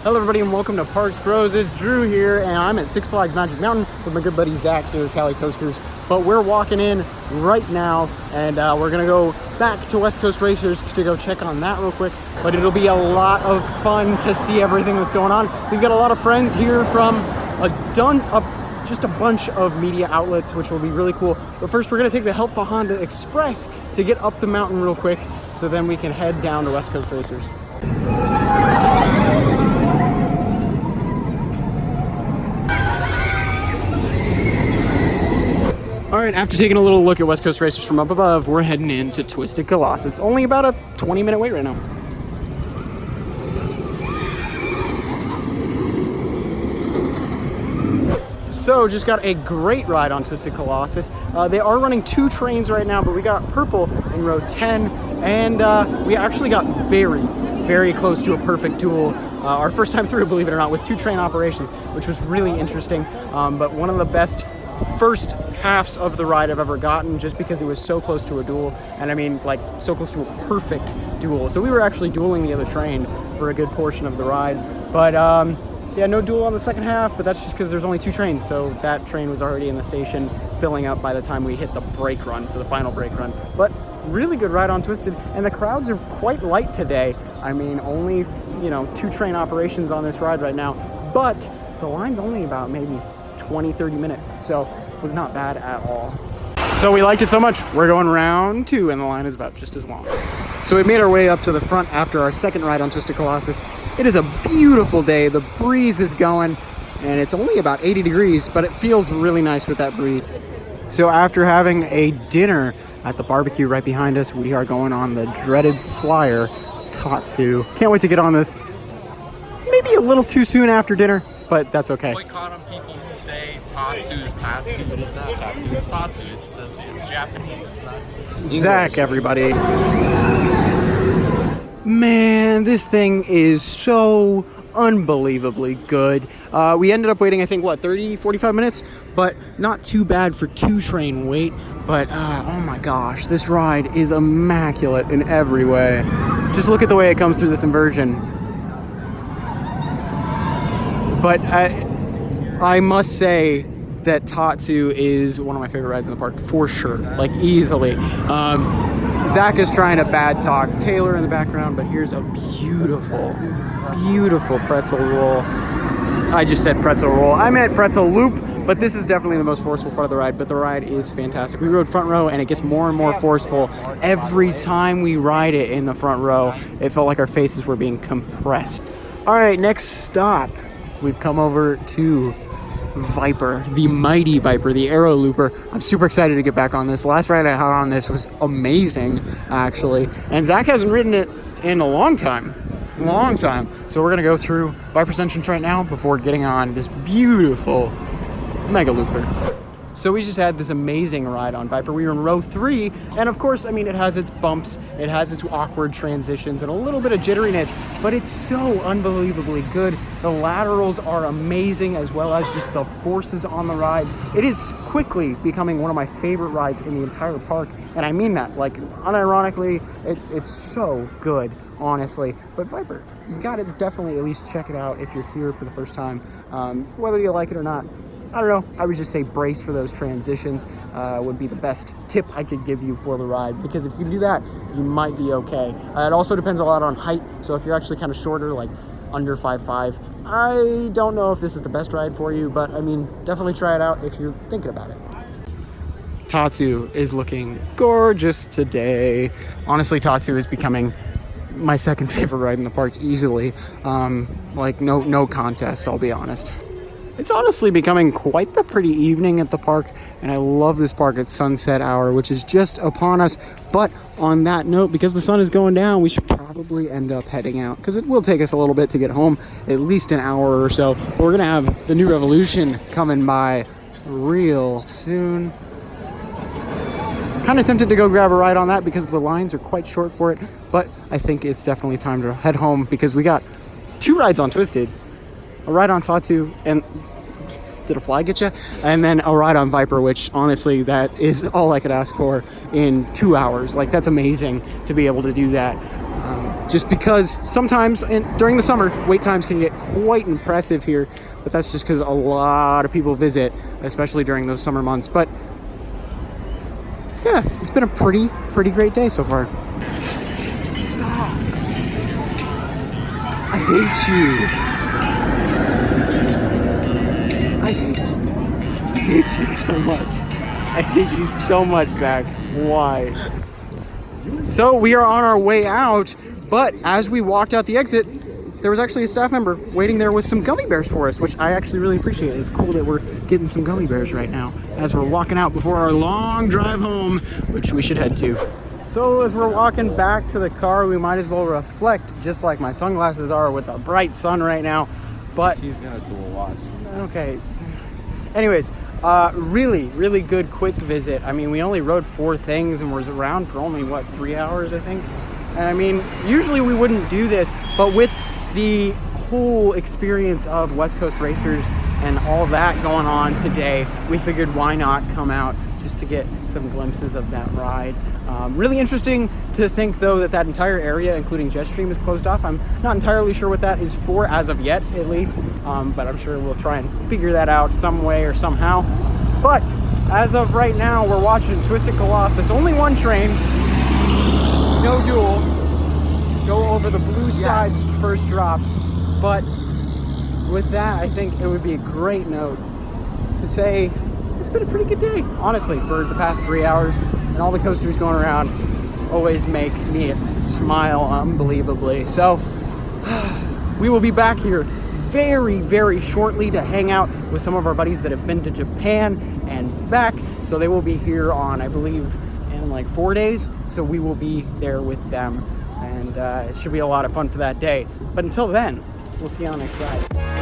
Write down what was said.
Hello everybody and welcome to Parks Bros. It's Drew here and I'm at Six Flags Magic Mountain with my good buddy Zach here at Cali Coasters. But we're walking in right now and we're gonna go back to West Coast Racers to go check on that real quick. But it'll be a lot of fun to see everything that's going on. We've got a lot of friends here from just a bunch of media outlets, which will be really cool. But first we're gonna take the helpful Honda Express to get up the mountain real quick so then we can head down to West Coast Racers. All right, after taking a little look at West Coast Racers from up above, we're heading into Twisted Colossus. Only about a 20-minute wait right now. So, just got a great ride on Twisted Colossus. They are running 2 trains right now, but we got purple in row 10, and we actually got very, very close to a perfect duel. Our first time through, believe it or not, with 2 train operations, which was really interesting, but one of the best first halves of the ride I've ever gotten, just because it was so close to a duel, and I mean like so close to a perfect duel. So we were actually dueling the other train for a good portion of the ride, but yeah, no duel on the second half, but that's just because there's only 2 trains, so that train was already in the station filling up by the time we hit the brake run, so the final brake run. But really good ride on Twisted, and the crowds are quite light today. I mean, only 2 train operations on this ride right now, but the line's only about maybe 20-30 minutes, so it was not bad at all. So we liked it so much, we're going round 2, and the line is about just as long. So we made our way up to the front after our second ride on Twisted Colossus. It is a beautiful day, the breeze is going, and it's only about 80 degrees, but it feels really nice with that breeze. So after having a dinner at the barbecue right behind us, we are going on the dreaded flyer, Tatsu. Can't wait to get on this. Maybe a little too soon after dinner, but that's okay. Boycott on people who say Tatsu is Tatsu. It is not Tatsu, it's Tatsu. It's Japanese, it's not English. Zach, everybody. Man, this thing is so unbelievably good. We ended up waiting, I think, 30-45 minutes? But not too bad for 2 train wait. But, oh my gosh, this ride is immaculate in every way. Just look at the way it comes through this inversion. But I must say that Tatsu is one of my favorite rides in the park, for sure, like easily. Zach is trying to bad talk Taylor in the background, but here's a beautiful, beautiful pretzel roll. I just said pretzel roll. I meant pretzel loop, but this is definitely the most forceful part of the ride, but the ride is fantastic. We rode front row, and it gets more and more forceful every time we ride it in the front row. It felt like our faces were being compressed. All right, next stop. We've come over to Viper, the mighty Viper, the Aero Looper. I'm super excited to get back on this. Last ride I had on this was amazing, actually. And Zach hasn't ridden it in a long time. So we're gonna go through Viper's entrance right now before getting on this beautiful Mega Looper. So we just had this amazing ride on Viper. We were in row 3, and of course, I mean, it has its bumps, it has its awkward transitions, and a little bit of jitteriness, but it's so unbelievably good. The laterals are amazing, as well as just the forces on the ride. It is quickly becoming one of my favorite rides in the entire park, and I mean that, like, unironically, it's so good, honestly. But Viper, you gotta definitely at least check it out if you're here for the first time, whether you like it or not. I don't know, I would just say brace for those transitions would be the best tip I could give you for the ride, because if you do that, you might be okay. It also depends a lot on height, so if you're actually kind of shorter, like under 5'5", I don't know if this is the best ride for you, but I mean, definitely try it out if you're thinking about it. Tatsu is looking gorgeous today. Honestly, Tatsu is becoming my second favorite ride in the park easily. Like no contest, I'll be honest. It's honestly becoming quite the pretty evening at the park, and I love this park at sunset hour, which is just upon us. But on that note, because the sun is going down, we should probably end up heading out, because it will take us a little bit to get home, at least an hour or so. But we're gonna have the new Revolution coming by real soon. Kind of tempted to go grab a ride on that because the lines are quite short for it, but I think it's definitely time to head home, because we got 2 rides on Twisted, a ride on Tatsu, and did a fly get you? And then a ride on Viper, which honestly, that is all I could ask for in 2 hours. Like, that's amazing to be able to do that. just because sometimes during the summer, wait times can get quite impressive here, but that's just because a lot of people visit, especially during those summer months. But yeah, it's been a pretty great day so far. Stop. I hate you. I hate you. I hate you so much. I hate you so much, Zach. Why? So we are on our way out, but as we walked out the exit, there was actually a staff member waiting there with some gummy bears for us, which I actually really appreciate. It's cool that we're getting some gummy bears right now as we're walking out before our long drive home, which we should head to. So as we're walking back to the car, we might as well reflect just like my sunglasses are with the bright sun right now. But He's gonna dual watch. okay. Anyways, really good quick visit. I mean, we only rode 4 things and was around for only, what, 3 hours, I think? And I mean, usually we wouldn't do this, but with the whole experience of West Coast Racers and all that going on today, we figured why not come out just to get some glimpses of that ride. Really interesting to think, though, that entire area, including Jetstream, is closed off. I'm not entirely sure what that is for, as of yet, at least, but I'm sure we'll try and figure that out some way or somehow. But as of right now, we're watching Twisted Colossus. Only one train, no duel, go over the blue side's first drop. But with that, I think it would be a great note to say it's been a pretty good day, honestly, for the past 3 hours. And all the coasters going around always make me smile unbelievably. So we will be back here very shortly to hang out with some of our buddies that have been to Japan and back. So they will be here on, I believe, in like 4 days. So we will be there with them, and it should be a lot of fun for that day. But until then, we'll see you on the next ride.